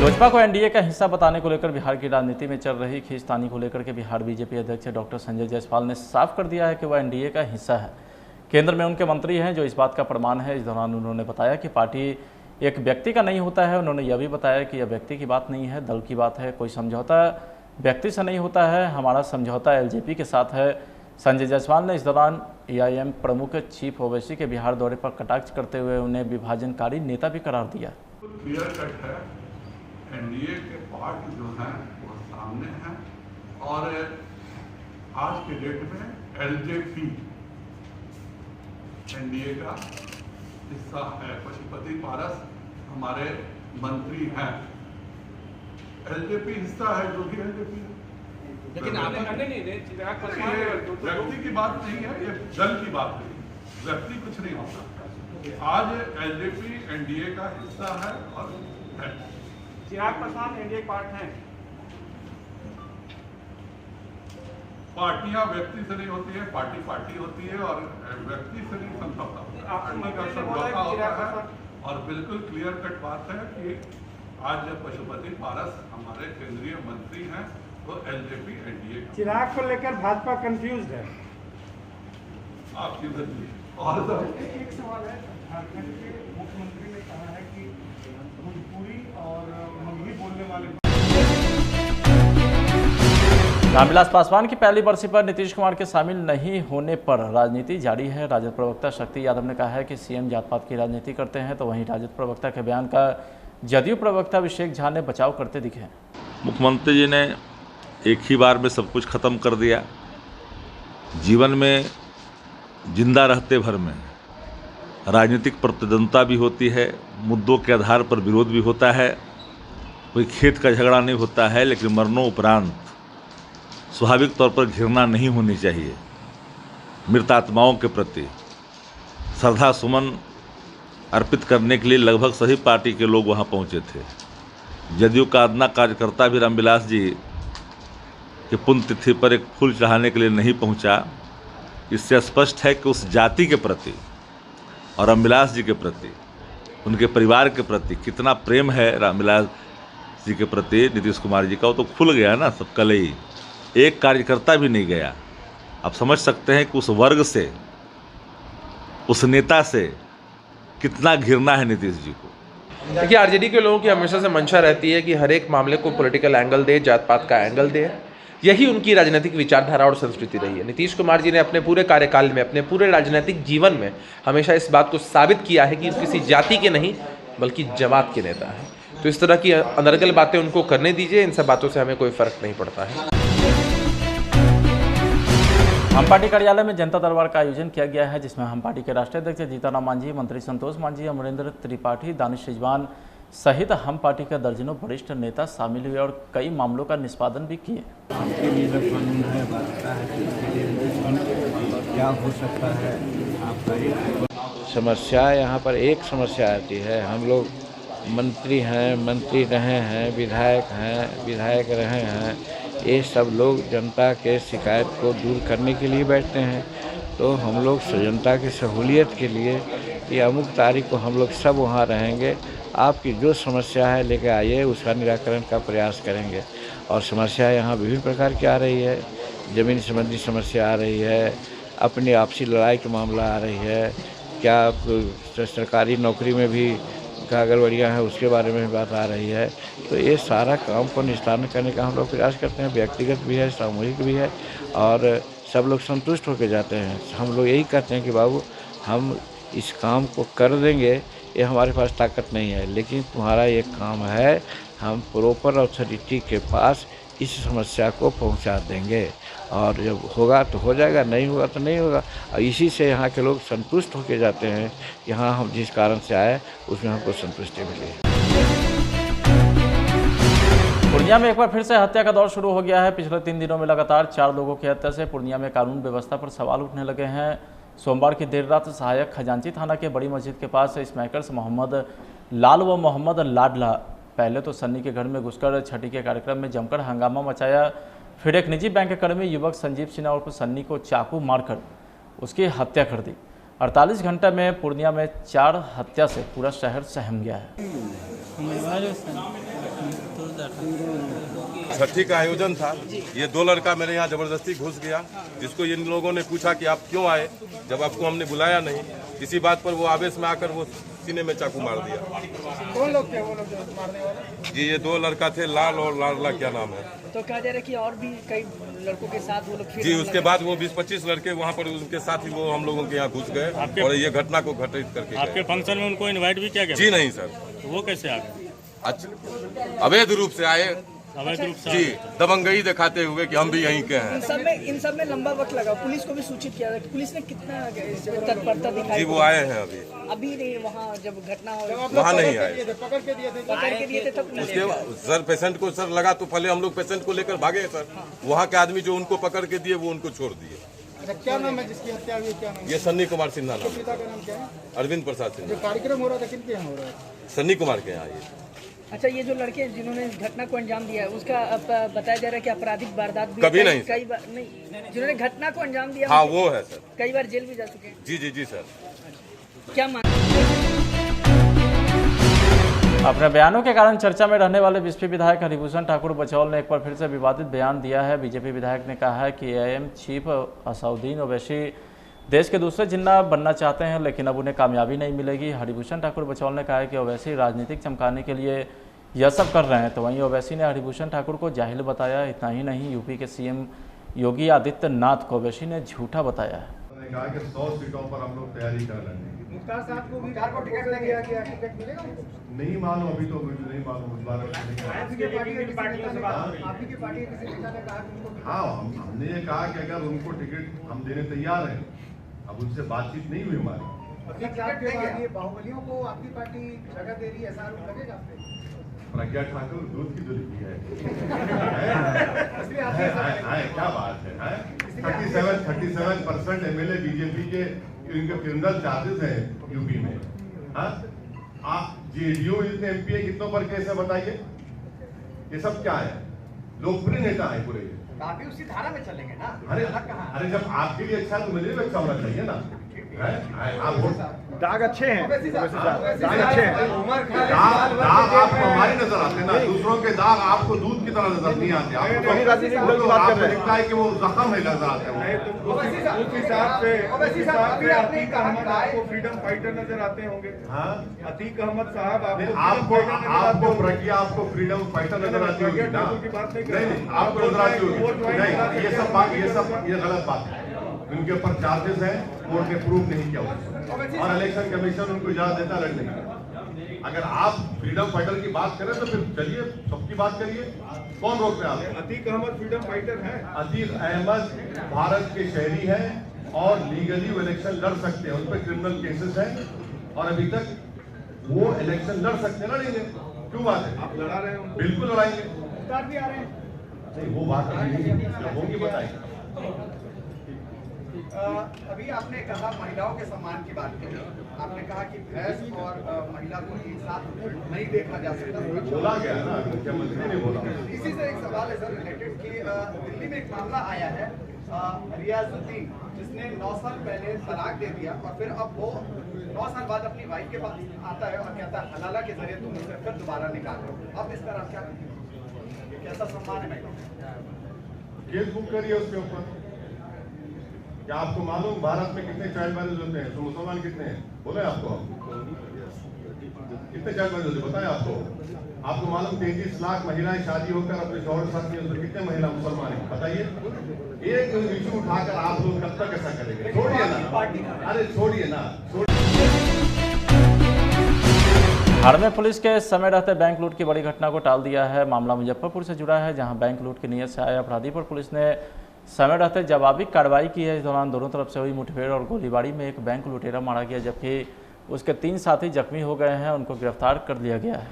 लोजपा को एनडीए का हिस्सा बताने को लेकर बिहार की राजनीति में चल रही खींचतानी को लेकर के बिहार बीजेपी अध्यक्ष डॉक्टर संजय जायसवाल ने साफ कर दिया है कि वह एनडीए का हिस्सा है। केंद्र में उनके मंत्री हैं जो इस बात का प्रमाण है। इस दौरान उन्होंने बताया कि पार्टी एक व्यक्ति का नहीं होता है। उन्होंने यह भी बताया कि यह व्यक्ति की बात नहीं है, दल की बात है। कोई समझौता व्यक्ति से नहीं होता है, हमारा समझौता एलजेपी के साथ है। संजय जायसवाल ने इस दौरान एआईएम प्रमुख चीफ ओवैसी के बिहार दौरे पर कटाक्ष करते हुए उन्हें विभाजनकारी नेता भी करार दिया। क्लियर कट है, एनडीए के पार्ट जो हैं वो सामने हैं और आज के डेट में एलजेपी एनडीए का हिस्सा है। पशुपति पारस हमारे मंत्री हैं, एलजेपी हिस्सा है, जो भी एलजेपी है। लेकिन आपने करने नहीं दे, व्यक्ति की बात नहीं है, ये दल की बात है। व्यक्ति कुछ नहीं होता। आज एलजेपी एनडीए का हिस्सा है और है। चिराग पासवान एनडीए पार्ट हैं। पार्टियां व्यक्ति से नहीं होती है, पार्टी पार्टी होती है और व्यक्ति से नहीं समझौता होता है। और बिल्कुल क्लियर कट बात है कि आज जब पशुपति पारस हमारे केंद्रीय मंत्री हैं तो एलजेपी एनडीए। चिराग को लेकर भाजपा कंफ्यूज है। आपकी मर्जी। और एक सवाल है, झारखंड के मुख्यमंत्री ने कहा है कि भोजपुरी और मंगली बोलने वाले। रामविलास पासवान की पहली बरसी पर नीतीश कुमार के शामिल नहीं होने पर राजनीति जारी है। राजद प्रवक्ता शक्ति यादव ने कहा है कि सीएम जात पात की राजनीति करते हैं, तो वहीं राजद प्रवक्ता के बयान का जदयू प्रवक्ता अभिषेक झा ने बचाव करते दिखे। मुख्यमंत्री जी ने एक ही बार में सब कुछ खत्म कर दिया। जीवन में जिंदा रहते भर में राजनीतिक प्रतिद्वंद्विता भी होती है, मुद्दों के आधार पर विरोध भी होता है, कोई खेत का झगड़ा नहीं होता है, लेकिन मरणोपरांत स्वाभाविक तौर पर घृणा नहीं होनी चाहिए। मृत आत्माओं के प्रति श्रद्धा सुमन अर्पित करने के लिए लगभग सभी पार्टी के लोग वहां पहुंचे थे। जदयू का अदना कार्यकर्ता भी रामविलास जी के पुण्यतिथि पर एक फूल चढ़ाने के लिए नहीं पहुंचा। इससे स्पष्ट है कि उस जाति के प्रति और रामविलास जी के प्रति, उनके परिवार के प्रति कितना प्रेम है रामविलास जी के प्रति नीतीश कुमार जी का। वो तो खुल गया ना सब कल ही, एक कार्यकर्ता भी नहीं गया। आप समझ सकते हैं कि उस वर्ग से, उस नेता से कितना घृणा है नीतीश जी को। देखिए, आरजेडी के लोगों की हमेशा से मंशा रहती है कि हर एक मामले को पॉलिटिकल एंगल दे, जात पात का एंगल दे। यही उनकी राजनीतिक विचारधारा और संस्कृति रही है। नीतीश कुमार जी ने अपने पूरे कार्यकाल में, अपने पूरे राजनीतिक जीवन में हमेशा इस बात को साबित किया है कि किसी जाति के नहीं बल्कि जमात के नेता हैं। तो इस तरह की अनर्गल बातें उनको करने दीजिए, इन सब बातों से हमें कोई फर्क नहीं पड़ता है। हम पार्टी कार्यालय में जनता दरबार का आयोजन किया गया है, जिसमें हम पार्टी के राष्ट्रीय अध्यक्ष जीतनराम मांझी, मंत्री संतोष मांझी, अमरेंद्र त्रिपाठी, दानिश रिजवान सहित हम पार्टी के दर्जनों वरिष्ठ नेता शामिल हुए और कई मामलों का निष्पादन भी किए। क्या हो सकता है समस्या यहाँ पर एक समस्या आती है। हम लोग मंत्री हैं, मंत्री रहे हैं, विधायक रहे हैं। ये सब लोग जनता के शिकायत को दूर करने के लिए बैठते हैं। तो हम लोग जनता की सहूलियत के लिए ये अमुक तारीख को हम लोग सब वहाँ रहेंगे। आपकी जो समस्या है लेके आइए, उसका निराकरण का प्रयास करेंगे। और समस्या यहाँ विभिन्न प्रकार की आ रही है। ज़मीन संबंधी समस्या आ रही है, अपनी आपसी लड़ाई का मामला आ रही है, क्या सरकारी नौकरी में भी गड़बड़ियाँ हैं उसके बारे में बात आ रही है। तो ये सारा काम को निस्तारण करने का हम लोग प्रयास करते हैं। व्यक्तिगत भी है, सामूहिक भी है और सब लोग संतुष्ट होकर जाते हैं। हम लोग यही कहते हैं कि बाबू हम इस काम को कर देंगे, ये हमारे पास ताकत नहीं है, लेकिन तुम्हारा ये काम है, हम प्रॉपर अथॉरिटी के पास इस समस्या को पहुंचा देंगे। और जब होगा तो हो जाएगा, नहीं होगा तो नहीं होगा। और इसी से यहाँ के लोग संतुष्ट होकर जाते हैं। यहाँ हम जिस कारण से आए उसमें हमको संतुष्टि मिली। पूर्णिया में एक बार फिर से हत्या का दौर शुरू हो गया है। पिछले 3 दिनों में लगातार 4 लोगों की हत्या से पूर्णिया में कानून व्यवस्था पर सवाल उठने लगे हैं। सोमवार की देर रात सहायक खजांची थाना के बड़ी मस्जिद के पास स्मैकर्स मोहम्मद लाल व मोहम्मद लाडला पहले तो सन्नी के घर में घुसकर छठी के कार्यक्रम में जमकर हंगामा मचाया। फिर एक निजी बैंक कर्मी युवक संजीव सिन्हा उर्फ सन्नी को चाकू मारकर उसकी हत्या कर दी। 48 घंटे में पूर्णिया में 4 हत्या से पूरा शहर सहम गया है। छठी का आयोजन था। ये 2 लड़का मेरे यहाँ जबरदस्ती घुस गया, जिसको इन लोगों ने पूछा कि आप क्यों आए, जब आपको हमने बुलाया नहीं। इसी बात पर वो आवेश में आकर वो सीने में चाकू मार दिया। कौन लोग थे वो लोग जो मारने वाले? जी ये 2 लड़का थे, लाल और लाडला क्या नाम है। तो कहा जा रहा है कि और भी कई लड़कों के साथ वो लोग फिर जी उसके बाद वो 20-25 लड़के वहाँ पर उनके साथ ही वो हम लोगों के यहाँ घुस गए और ये घटना को घटित करके गए। आपके फंक्शन में उनको इनवाइट भी किया गया? जी नहीं सर। तो वो कैसे आ गए? अच्छा अवैध रूप से आए अवैध रूप से? जी दबंगई दिखाते हुए कि हम भी यहीं के हैं। इन सब में लंबा वक्त लगा, पुलिस को भी सूचित किया था। पुलिस ने कितना तत्परता दिखाई? जी वो आए हैं अभी नहीं, वहाँ जब घटना हो वहाँ नहीं आए, पकड़ के दिए थे तब उसके सर पेशेंट को सर लगा तो पहले हम लोग पेशेंट को लेकर भागे सर। वहाँ के आदमी जो उनको पकड़ के दिए वो उनको छोड़ दिए। अच्छा क्या नाम है जिसकी हत्या हुई? क्या नाम? ये सन्नी कुमार सिन्हा नाम है। पिता का नाम क्या है? अरविंद प्रसाद सिन्हा। जो कार्यक्रम हो रहा था किनके यहाँ हो रहा है? सन्नी कुमार के यहाँ ये। अच्छा ये जो लड़के जिन्होंने इस घटना को अंजाम दिया है उसका बताया जा रहा है कि आपराधिक वारदात भी कभी नहीं कई बार नहीं, जिन्होंने घटना को अंजाम दिया हाँ वो है सर। कई बार जेल भी जा चुके हैं। जी जी जी सर। क्या मान अपने बयानों के कारण चर्चा में रहने वाले बीजेपी विधायक हरिभूषण ठाकुर बचौल ने एक बार फिर से विवादित बयान दिया है। बीजेपी विधायक ने कहा है कि एएम चीफ असउद्दीन ओवैसी देश के दूसरे जिन्ना बनना चाहते हैं, लेकिन अब उन्हें कामयाबी नहीं मिलेगी। हरिभूषण ठाकुर बचौल ने कहा है कि ओवैसी राजनीतिक चमकाने के लिए यह सब कर रहे हैं। तो वहीं ओवैसी ने हरिभूषण ठाकुर को जाहिल बताया। इतना ही नहीं, यूपी के सीएम योगी आदित्यनाथ को ओवैसी ने झूठा बताया है। उन्होंने कहा कि 100 सीटों पर हम लोग तैयारी कर रहे हैं। मुख्तार साहब को भी टिकट लग गया, क्या टिकट मिलेगा? नहीं मालूम, अभी तो मुझे नहीं मालूम उस बारे में। आपकी पार्टी के किसी नेता ने कहा कि उनको हाँ हमने ये कहा कि अगर उनको टिकट हम देने तैयार हैं, अब उनसे बातचीत नहीं हुई हमारी। बाहुबलियों को आपकी पार्टी जगह दे रही है, ऐसा आरोप लगेगा आप पे? प्रज्ञा ठाकुर दूध की दुल्हन है। क्या बात है? 37% MLA बीजेपी के इनके क्रिमिनल चार्जेस हैं यूपी में। जेडीयू इतने एमपी है, कितनों पर केस है बताइए? ये सब क्या है? लोकप्रिय नेता है पूरे। आप भी उसी धारा में चलेंगे ना? अरे जब आपके लिए अच्छा है तो मुझे भी अच्छा होना चाहिए ना। दाग अच्छे हैं, दाग अच्छे हैं। दाग आपको हमारी नजर आते हैं ना, दूसरों के दाग आपको दूध की तरह नजर नहीं आते। आपको लगता है कि वो जख्म है नजर आते हैं। उस हिसाब से अतीक अहमद आपको फ्रीडम फाइटर नजर आते होंगे। हाँ अतीक अहमद साहब आपको प्रज्ञा आपको फ्रीडम फाइटर नजर आती होगी ना? नहीं आपको नजर आती होगी नहीं। ये गलत बात है। उनके ऊपर चार्जेस हैं, कोर्ट ने प्रूव नहीं किया उसको, और इलेक्शन कमीशन उनको इजाजत देता लड़ने की। अगर आप फ्रीडम फाइटर की बात करें तो फिर चलिए सबकी बात करिए, कौन रोक रहे हैं? अतीक अहमद फ्रीडम फाइटर हैं। अतीक अहमद भारत के शहरी हैं और लीगली वो इलेक्शन लड़ सकते हैं। उन पर क्रिमिनल केसेस हैं और अभी तक वो इलेक्शन लड़ सकते हैं, लड़ेंगे। क्यों बात है? आप लड़ा रहे हैं? बिल्कुल लड़ाएंगे। मुख्तार भी आ रहे हैं? नहीं वो बात होंगी, बताएंगे। अभी आपने कहा महिलाओं के सम्मान की बात करी, आपने कहा कि भैंस और महिला को एक साथ नहीं देखा जा सकता। बोला गया ना, मुख्यमंत्री ने बोला। इसी से एक सवाल है सर रिलेटेड कि दिल्ली में एक मामला आया है रियाजुद्दीन, जिसने 9 साल पहले तलाक दे दिया और फिर अब वो 9 साल बाद अपनी वाइफ के पास आता है और कहता है हलाला के जरिए तुम उसे फिर दोबारा निकाल लो। अब इस पर आप क्या कहेंगे? कैसा सम्मान है महिलाओं? केस बुक करिए उसके ऊपर। क्या आपको मालूम भारत में कितने चाइल्ड मैरिज होते हैं? तो मुसलमान कितने हैं बोले आपको? कितने चाइल्ड मैरिज होते बताएं आपको मालूम? 33 लाख महिलाएं शादी होकर अपने शौहर के साथ नहीं होती। कितने महिला मुसलमान हैं बताइए? एक इशू उठाकर आप लोग कब तक ऐसा करेंगे? छोड़िए ना, अरे छोड़िए ना। हाड़ में पुलिस के समय रहते बैंक लूट की बड़ी घटना को टाल दिया है। मामला मुजफ्फरपुर से जुड़ा है, जहां बैंक लूट की नीयत से आए अपराधी पर पुलिस ने समय रहते जवाबी कार्रवाई की है। इस दौरान दोनों तरफ से हुई मुठभेड़ और गोलीबारी में एक बैंक लुटेरा मारा गया, जबकि उसके 3 साथी जख्मी हो गए हैं। उनको गिरफ्तार कर लिया गया है।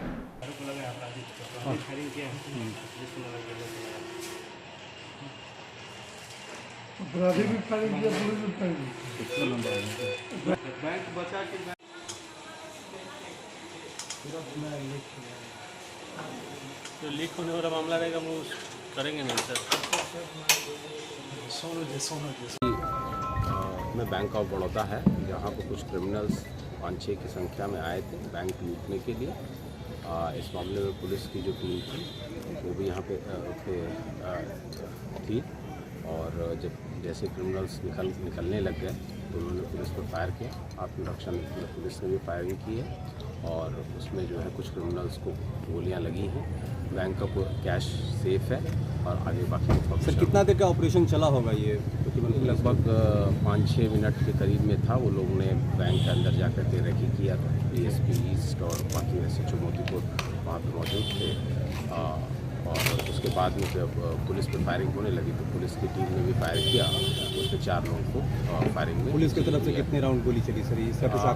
जो लीक होने वाला मामला रहेगा वो करेंगे नहीं सर। में बैंक ऑफ बड़ौदा है, जहाँ पर कुछ क्रिमिनल्स 5-6 की संख्या में आए थे बैंक लूटने के लिए। इस मामले में पुलिस की जो टीम थी वो भी यहाँ पे थी और जैसे क्रिमिनल्स निकलने लग गए तो उन्होंने पुलिस पर फायर किया। आत्मरक्षा में पुलिस ने भी फायरिंग की है और उसमें जो है कुछ क्रिमिनल्स को गोलियां लगी हैं। बैंक का कैश सेफ है और आगे बाकी सर कितना देर का ऑपरेशन चला होगा ये? लगभग 5-6 मिनट के करीब में था। वो लोगों ने बैंक के अंदर जाकर के रेकी किया था। DSP ईस्ट और बाकी SHO मोतीपुर वहाँ पर मौजूद थे और उसके बाद में जब पुलिस पे फायरिंग होने लगी तो पुलिस की टीम ने भी फायर किया। उसमें 4 लोगों को फायरिंग में पुलिस की तरफ से कितने राउंड गोली चली सर?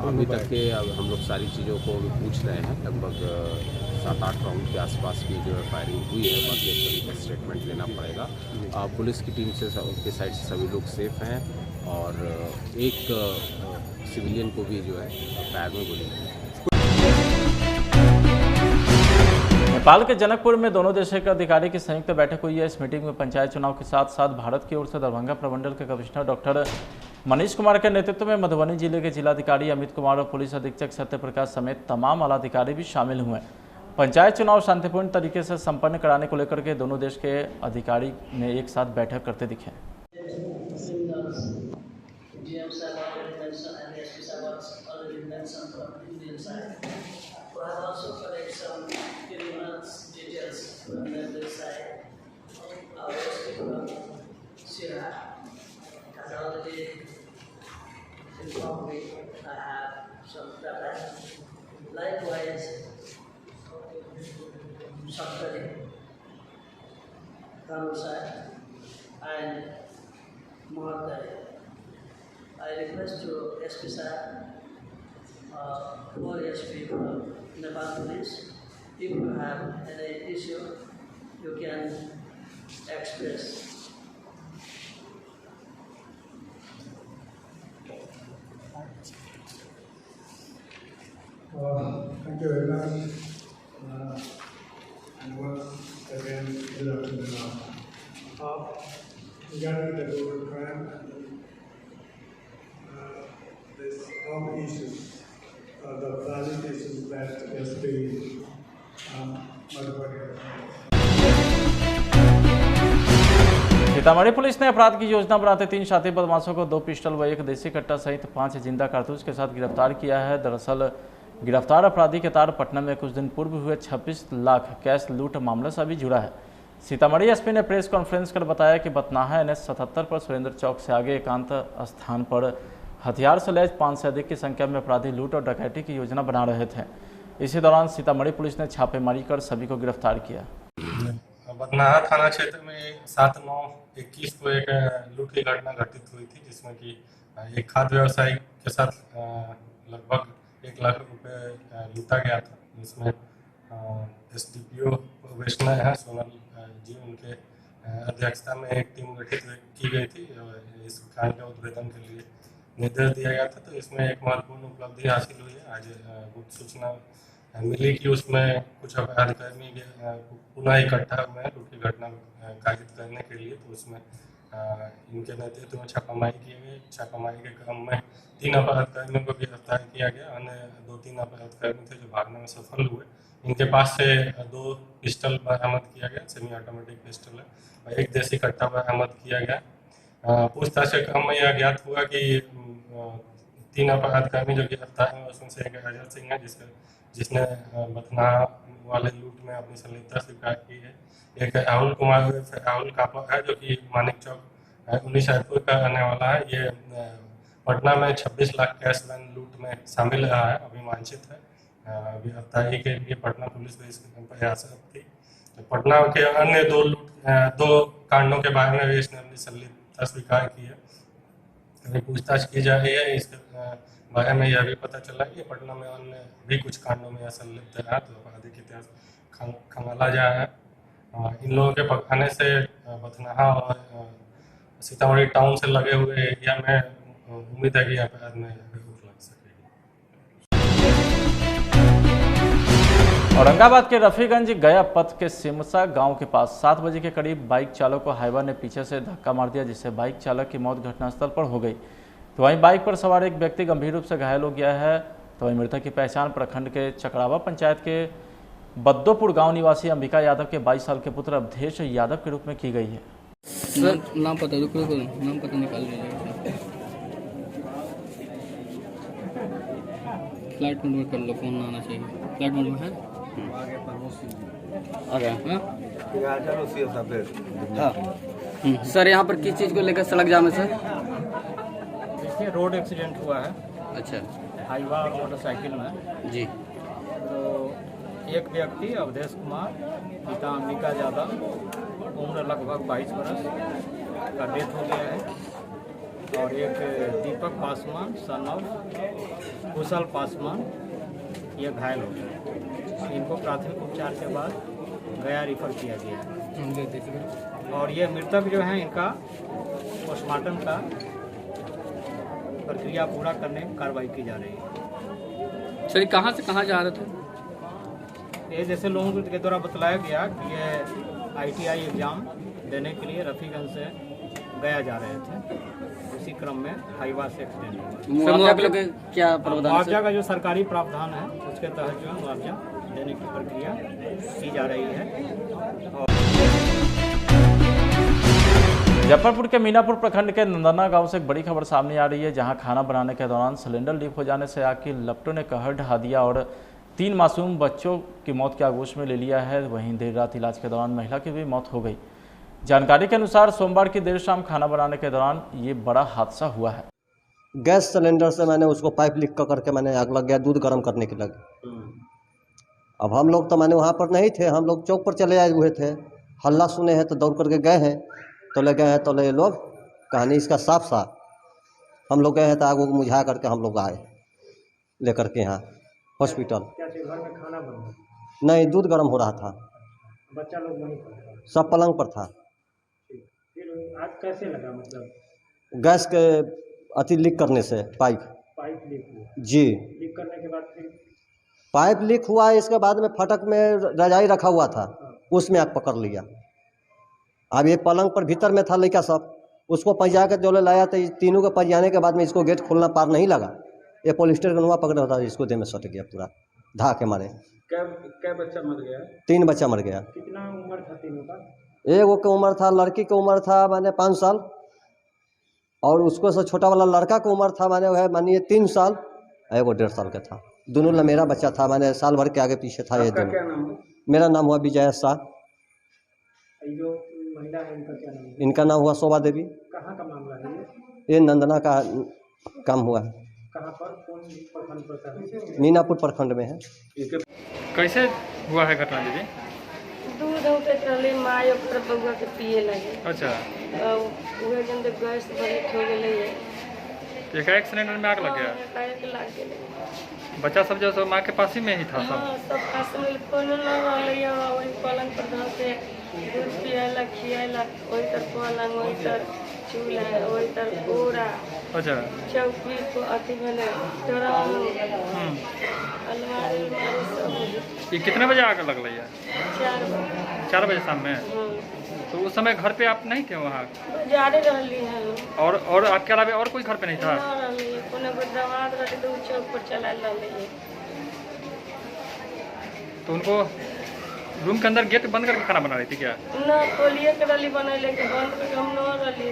अभी तक के हम लोग सारी चीज़ों को भी पूछ रहे हैं। लगभग 7-8 राउंड के आसपास की जो है फायरिंग हुई है। बाकी एक का स्टेटमेंट लेना पड़ेगा। पुलिस की टीम से उनके साइड से सभी लोग सेफ हैं और एक सिविलियन को भी जो है पैर में गोली लगी। नेपाल के जनकपुर में दोनों देशों के अधिकारी की संयुक्त बैठक हुई है। इस मीटिंग में पंचायत चुनाव के साथ साथ भारत की ओर से दरभंगा प्रमंडल के कमिश्नर डॉक्टर मनीष कुमार के नेतृत्व में मधुबनी जिले के जिलाधिकारी अमित कुमार और पुलिस अधीक्षक सत्यप्रकाश समेत तमाम आलाधिकारी भी शामिल हुए। पंचायत चुनाव शांतिपूर्ण तरीके से संपन्न कराने को लेकर के दोनों देश के अधिकारी ने एक साथ बैठक करते दिखे। Likewise, Sakari, Kanusai, and Mahatai. I request to SP Sir or SP from Nepal Police, if you have any issue, you can express. Thank you very much. And once again, good afternoon. Regarding the global crime and this all issues, the valid issues that SP Sitamarhi police ने अपराध की योजना बनाते 3 शातिर बदमाशों को 2 pistol व 1 देसी कट्टा सहित 5 जिंदा कारतूस के साथ गिरफ्तार किया है। दरअसल गिरफ्तार अपराधी के तार पटना में कुछ दिन पूर्व हुए 26 लाख कैश लूट मामले से भी जुड़ा है। सीतामढ़ी एसपी ने प्रेस कॉन्फ्रेंस कर बताया कि बतनाहा NH 77 पर सुरेंद्र चौक से आगे एकांत स्थान पर हथियार से लैस 5 से अधिक की संख्या में अपराधी लूट और डकैती की योजना बना रहे थे। इसी दौरान सीतामढ़ी पुलिस ने छापेमारी कर सभी को गिरफ्तार किया। बतनाहा थाना क्षेत्र में 7/9/21 को एक लूट की घटना घटित हुई थी, जिसमें कि एक खाद्य व्यवसायी के साथ लगभग 1 लाख रुपए लूटा गया था। जिसमें SDPO वैष्णव है सोनल जी, उनके अध्यक्षता में एक टीम गठित की गई थी। इस कांड के उद्भेदन के लिए निर्देश दिया गया था। तो इसमें एक महत्वपूर्ण उपलब्धि हासिल हुई है। आज गुप्त सूचना मिली कि उसमें कुछ अपराधकर्मी पुनः इकट्ठा हुए हैं लूट की घटना कारित करने के लिए। तो उसमें इनके नेतृत्व में छापामारी की गई। छापामारी के क्रम में 3 अपराधकर्मियों को गिरफ्तार किया गया। अन्य 2-3 अपराधकर्मी थे जो भागने में सफल हुए। इनके पास से 2 पिस्टल बरामद किया गया, सेमी ऑटोमेटिक पिस्टल है, और 1 देसी कट्टा बरामद किया गया। पूछताछ के क्रम में यह ज्ञात हुआ कि 3 अपराधकर्मी जो गिरफ्तार हैं उसमें से एक अजय सिंह है जिसने बतनाहा वाले लूट में अपनी संलिप्तता स्वीकार की है। एक राहुल कापा है जो कि मानिक चौक 19 रायपुर का रहने वाला है। ये पटना में 26 लाख कैश वैन लूट में शामिल रहा है, अभी वांछित है। गिरफ्तारी के लिए पटना पुलिस भी इसमें प्रयासरत थी। तो पटना के अन्य 2 कांडों के बारे में भी इसने अपनी संलिप्तता स्वीकार की है। अभी पूछताछ की जा रही है। इसके बारे में यह भी पता चला कि पटना में अन्य भी कुछ कांडों में संलिप्त रहा। तो आपराधिक इतिहास खंगाला जा रहा है। इन लोगों के पकड़ने से बथनाहा और सीतामढ़ी टाउन से लगे हुए एरिया में उम्मीद है कि अपराध में रोक लग सकेगी। औरंगाबाद के रफीगंज गया पथ के सिमसा गांव के पास 7 बजे के करीब बाइक चालक को हाईवा ने पीछे से धक्का मार दिया, जिससे बाइक चालक की मौत घटनास्थल पर हो गई। तो वहीं बाइक पर सवार एक व्यक्ति गंभीर रूप से घायल हो गया है। तो वहीं मृतक की पहचान प्रखंड के चकरावा पंचायत के बद्दोपुर गांव निवासी अंबिका यादव के 22 साल के पुत्र अवधेश यादव के रूप में की गई है। नाम पता नाम पता निकाल लीजिए। फ्लाइट मोड में कर लो, फोन आना चाहिए। फ्लाइट मोड में है। हाँ। सर यहाँ पर किस चीज़ को लेकर सड़क जाम है सर? देखिए, रोड एक्सीडेंट हुआ है। अच्छा। हाईवा और मोटरसाइकिल में जी। तो एक व्यक्ति अवधेश कुमार पिता अंबिका यादव उम्र लगभग 22 बरस का डेथ हो गया है और एक दीपक पासवान सन ऑफ कुशल पासवान ये घायल हो गए। इनको प्राथमिक उपचार के बाद गया रिफर किया गया है और ये मृतक जो हैं इनका पोस्टमार्टम का प्रक्रिया पूरा करने की कार्रवाई की जा रही है। सर कहाँ से कहाँ जा रहे थे? ये जैसे लोगों के द्वारा बतलाया गया कि ये ITI एग्ज़ाम देने के लिए रफीगंज से गया जा रहे थे, उसी क्रम में हाईवा से एक्सीडेंट हुआ। मुआवजा का जो सरकारी प्रावधान है उसके तहत जो है मुआवजा देने की प्रक्रिया की जा रही है। मुजफ्फरपुर के मीनापुर प्रखंड के नंदना गांव से एक बड़ी खबर सामने आ रही है, जहां खाना बनाने के दौरान सिलेंडर लीक हो जाने से आग की लपटों ने कहर ढहा दिया और 3 मासूम बच्चों की मौत के आगोश में ले लिया है। वहीं देर रात इलाज के दौरान महिला की भी मौत हो गई। जानकारी के अनुसार सोमवार की देर शाम खाना बनाने के दौरान ये बड़ा हादसा हुआ है। गैस सिलेंडर से मैंने उसको पाइप लीक करके मैंने आग लग गया, दूध गर्म करने के लगे। अब हम लोग तो मैंने वहाँ पर नहीं थे, हम लोग चौक पर चले आए हुए थे। हल्ला सुने हैं तो दौड़ करके गए हैं, तो ले गए हैं तो ले लोग कहानी इसका साफ हम लोग गए हैं तो आग को मुझा करके हम लोग आए लेकर के यहाँ हॉस्पिटल। घर में खाना बना? नहीं, दूध गर्म हो रहा था। बच्चा लोग वहीं पर? सब पलंग पर था। फिर आग कैसे लगा? मतलब गैस के अति लीक करने से पाइप लीक हुआ? जी। लीक करने के बाद फिर पाइप लीक हुआ, इसके बाद में फटक में रजाई रखा हुआ था, उसमें आग पकड़ लिया। अब ये पलंग पर भीतर में था लड़का सब, उसको पंजा के जो लाया तो तीनों के पंजाने के बाद में इसको गेट खोलना पार नहीं लगा। ये पॉलिस्टर का नुआ पकड़ा था, इसको दे में सट गया पूरा धा के मारे। क्या बच्चा मर गया? 3 बच्चा मर गया। कितना उम्र था तीनों का? एगो की उम्र था, लड़की की उम्र था माने 5 साल और उसको से छोटा वाला लड़का की उम्र था मानिए 3 साल, एगो 1.5 साल का था। दोनों मेरा बच्चा था, मैंने साल भर के आगे पीछे था। ये दोनों। क्या नाम है? मेरा नाम हुआ विजय शाह। जो महिला है इनका क्या नाम है? इनका नाम हुआ शोभा देवी। कहाँ का मामला है ये नंदना का काम हुआ है। कहाँ पर? कौन प्रखंड पर? मीनापुर प्रखंड में है। कैसे हुआ है घटना दीदी? दूध उठत रही माँ ओकर बउआ के पिए लगे। अच्छा। उहे जन गैस बंद हो गई है, एकाएक सिलेंडर में आग लग गया? एकाएक लग गई। बच्चा सब जो माँ के पास ही में ही था सब? हाँ, सब पास में कोनो न रहले, वही पलंग पर धर के दूध पियाला खियाला, वही तर पलंग, वही तर चूल्हा, वही तर बोरा। अच्छा। चौकी को अथी भेले ड्रम, अलमारी सब। ये कितने बजे आग लग रही है? 4 बजे शाम में। तो उस समय घर पे आप नहीं थे वहाँ? बाजारे रहली हैं। और आपके अलावा और कोई घर पे नहीं था? दमाद रहे तो चौक पर चला रही। तो उनको रूम के अंदर गेट बंद करके खाना बना रही थी क्या? ना, खोलिए के रली बना लेके बंद करके हम न रली।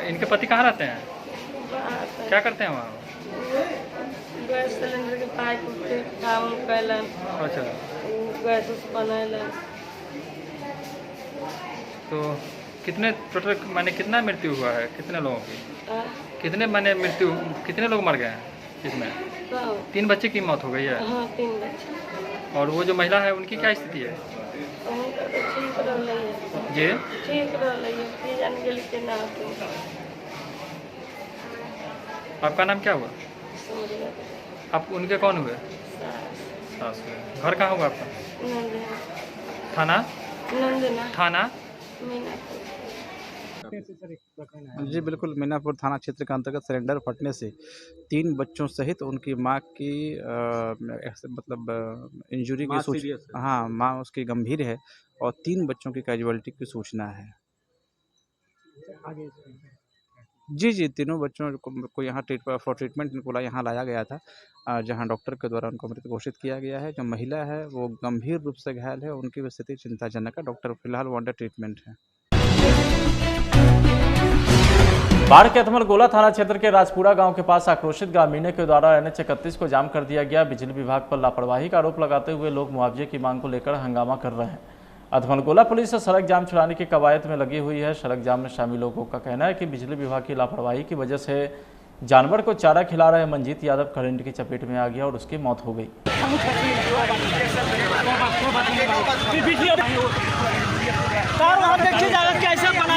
इनके पति कहाँ रहते हैं? क्या करते हैं वहाँ? गैस सिलेंडर के पाइप के काम कैलन। अच्छा। गैस बनैलन। तो कितने टोटल माने कितना मृत्यु हुआ है? कितने लोगों की? कितने माने मृत्यु, कितने लोग मर गए हैं इसमें? 3 बच्चे की मौत हो गई है? हाँ, 3 बच्चे। और वो जो महिला है उनकी क्या स्थिति है? ठीक रही है जी? ठीक रही है, जान गेली के ना। आपका नाम क्या हुआ? आप उनके कौन हुए? सास हुए। घर कहाँ हुआ आपका? नंदना। थाना? नंदना। थाना? मीनापुर। जी बिल्कुल, मीनापुर थाना क्षेत्र के अंतर्गत सिलेंडर फटने से 3 बच्चों सहित उनकी मां की मतलब इंजरी की सूचना, हाँ मां उसकी गंभीर है और 3 बच्चों की कैजुअलिटी की सूचना है। जी, तीनों बच्चों को यहाँ फॉर ट्रीटमेंट इनको यहाँ लाया गया था, जहाँ डॉक्टर के द्वारा उनको मृत घोषित किया गया है। जो महिला है वो गंभीर रूप से घायल है, उनकी स्थिति चिंताजनक है। डॉक्टर फिलहाल अंडर ट्रीटमेंट है। बाढ़ के अथमलगोला थाना क्षेत्र के राजपुरा गांव के पास आक्रोशित ग्रामीणों के द्वारा NH-31 को जाम कर दिया गया। बिजली विभाग पर लापरवाही का आरोप लगाते हुए लोग मुआवजे की मांग को लेकर हंगामा कर रहे हैं। अथमलगोला पुलिस सड़क जाम छुड़ाने की कवायद में लगी हुई है। सड़क जाम में शामिल लोगों का कहना है कि बिजली विभाग की लापरवाही की वजह से जानवर को चारा खिला रहे मंजीत यादव करंट की चपेट में आ गया और उसकी मौत हो गई। कैसे बना